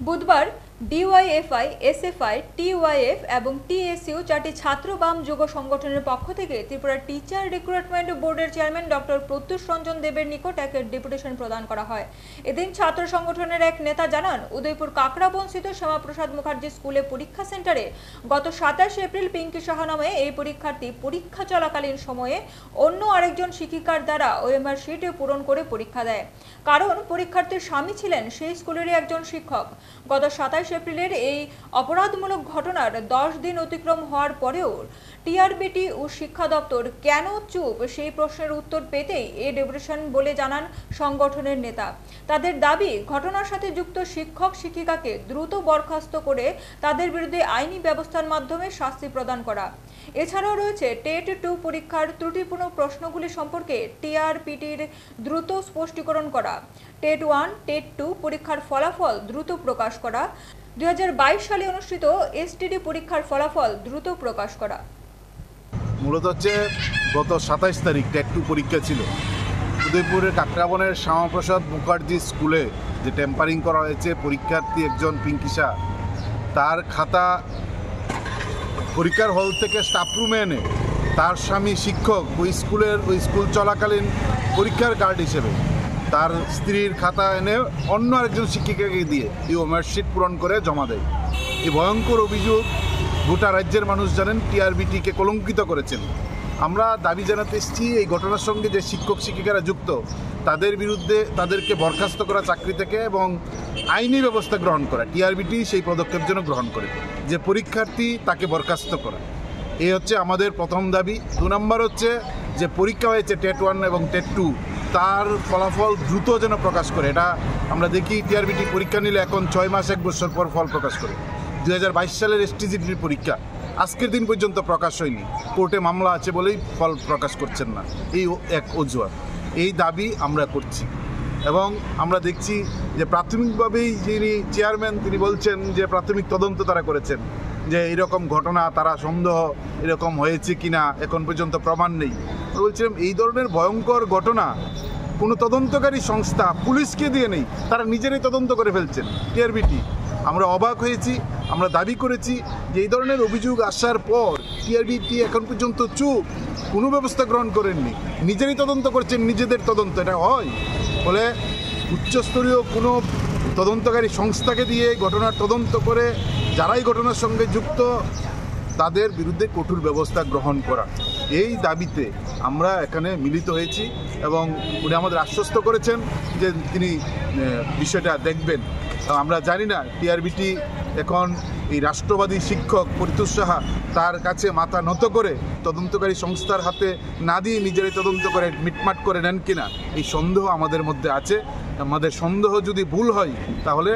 বুধবার DYFI, SFI, TYF এবং TSU চারটি ছাত্র বাম যুব সংগঠনের পক্ষ থেকে ত্রিপুরা টিচার রিক্রুটমেন্ট বোর্ডের চেয়ারম্যান ডক্টর প্রত্যুষ রঞ্জন দেবের নিকট এক ডেপুটেশন প্রদান করা হয়। এদিন ছাত্র সংগঠনের এক নেতা জানান, উদয়পুর কাকড়াবনস্থিত শ্যামাপ্রসাদ মুখার্জি স্কুলে পরীক্ষা সেন্টারে গত 27 এপ্রিল পিঙ্কি সাহা নামে এই পরীক্ষার্থী পরীক্ষা চলাকালীন সময়ে অন্য আরেকজন শিক্ষিকার দ্বারা ওএমআর শিট পূরণ করে পরীক্ষা দেয়। কারণ পরীক্ষার্থীর স্বামী ছিলেন সেই স্কুলেরই একজন শিক্ষক। গত 27 এপ্রিলের এই অপরাধমূলক ঘটনার 10 দিন অতিক্রম হওয়ার পরেও টিআরবিটি ও শিক্ষা দপ্তর কেন চুপ, সেই প্রশ্নের উত্তর পেতেই এই ডেপুটেশন বলে জানান সংগঠনের নেতা। তাদের দাবি, ঘটনার সাথে যুক্ত শিক্ষক শিক্ষিকাকে দ্রুত বরখাস্ত করে তাদের বিরুদ্ধে আইনি ব্যবস্থার মাধ্যমে শাস্তি প্রদান করা। এছাড়াও রয়েছে টেট 2 পরীক্ষার ত্রুটিপূর্ণ প্রশ্নগুলি সম্পর্কে টিআরপিটির দ্রুত স্পষ্টীকরণ করা, টেট 1, টেট 2 পরীক্ষার ফলাফল দ্রুত প্রকাশ করা, 2022 সালে অনুষ্ঠিত এসটিডি পরীক্ষার ফলাফল দ্রুত প্রকাশ করা। মূলত হচ্ছে গত 27 তারিখ টেট 2 পরীক্ষা ছিল। উদয়পুরের কাকড়াবনের শ্যামাপ্রসাদ মুখার্জি স্কুলে যে টেম্পারিং করা হয়েছে, পরীক্ষার্থী একজন পিঙ্কিসা তার খাতা পরীক্ষার হল থেকে স্টাফ রুমে এনে তার স্বামী শিক্ষক ওই স্কুল চলাকালীন পরীক্ষার গার্ড হিসেবে তার স্ত্রীর খাতা এনে অন্য আরেকজন শিক্ষিকাকে দিয়ে এই ওমার্কশিট পূরণ করে জমা দেয়। এই ভয়ঙ্কর অভিযোগ গোটা রাজ্যের মানুষ জানেন টিআরবিটিকে কলঙ্কিত করেছেন। আমরা দাবি জানাতে এসেছি, এই ঘটনার সঙ্গে যে শিক্ষক শিক্ষিকারা যুক্ত তাদের বিরুদ্ধে তাদেরকে বরখাস্ত করা চাকরি থেকে এবং আইনি ব্যবস্থা গ্রহণ করা। টিআরবিটি সেই পদক্ষেপ যেন গ্রহণ করে, যে পরীক্ষার্থী তাকে বরখাস্ত করা। এই হচ্ছে আমাদের প্রথম দাবি। 2 নম্বর হচ্ছে যে পরীক্ষা হয়েছে টেট 1 এবং টেট 2 তার ফলাফল দ্রুত যেন প্রকাশ করে। এটা আমরা দেখি টিআরবিটি পরীক্ষা নিলে এখন 6 মাস 1 বছর পর ফল প্রকাশ করে। 2022 সালের এসটিজিটির পরীক্ষা আজকের দিন পর্যন্ত প্রকাশ হয়নি, কোর্টে মামলা আছে বলেই ফল প্রকাশ করছেন না, এই এক অজুহাত। এই দাবি আমরা করছি এবং আমরা দেখছি যে প্রাথমিকভাবেই যিনি চেয়ারম্যান তিনি বলছেন যে প্রাথমিক তদন্ত তারা করেছেন, যে এরকম ঘটনা তারা সন্দেহ এরকম হয়েছে কিনা এখন পর্যন্ত প্রমাণ নেই। বলছিলাম এই ধরনের ভয়ঙ্কর ঘটনা কোনো তদন্তকারী সংস্থা পুলিশকে দিয়ে নেই, তারা নিজেরাই তদন্ত করে ফেলছেন টিআরবিটি। আমরা অবাক হয়েছি, আমরা দাবি করেছি যে এই ধরনের অভিযোগ আসার পর টিআরবিটি এখন পর্যন্ত চুপ, কোনো ব্যবস্থা গ্রহণ করেননি, নিজেরাই তদন্ত করছেন, নিজেদের তদন্ত। এটা হয় বলে উচ্চস্তরীয় কোনো তদন্তকারী সংস্থাকে দিয়ে ঘটনার তদন্ত করে যারাই ঘটনার সঙ্গে যুক্ত তাদের বিরুদ্ধে কঠোর ব্যবস্থা গ্রহণ করা, এই দাবিতে আমরা এখানে মিলিত হয়েছি এবং উনি আমাদের আশ্বস্ত করেছেন যে তিনি বিষয়টা দেখবেন। আমরা জানি না টিআরবিটি এখন এই রাষ্ট্রবাদী শিক্ষক প্রত্যুষ সাহা তার কাছে মাথা নত করে তদন্তকারী সংস্থার হাতে না দিয়ে নিজেরাই তদন্ত করে মিটমাট করে নেন কিনা, এই সন্দেহ আমাদের মধ্যে আছে। আমাদের সন্দেহ যদি ভুল হয় তাহলে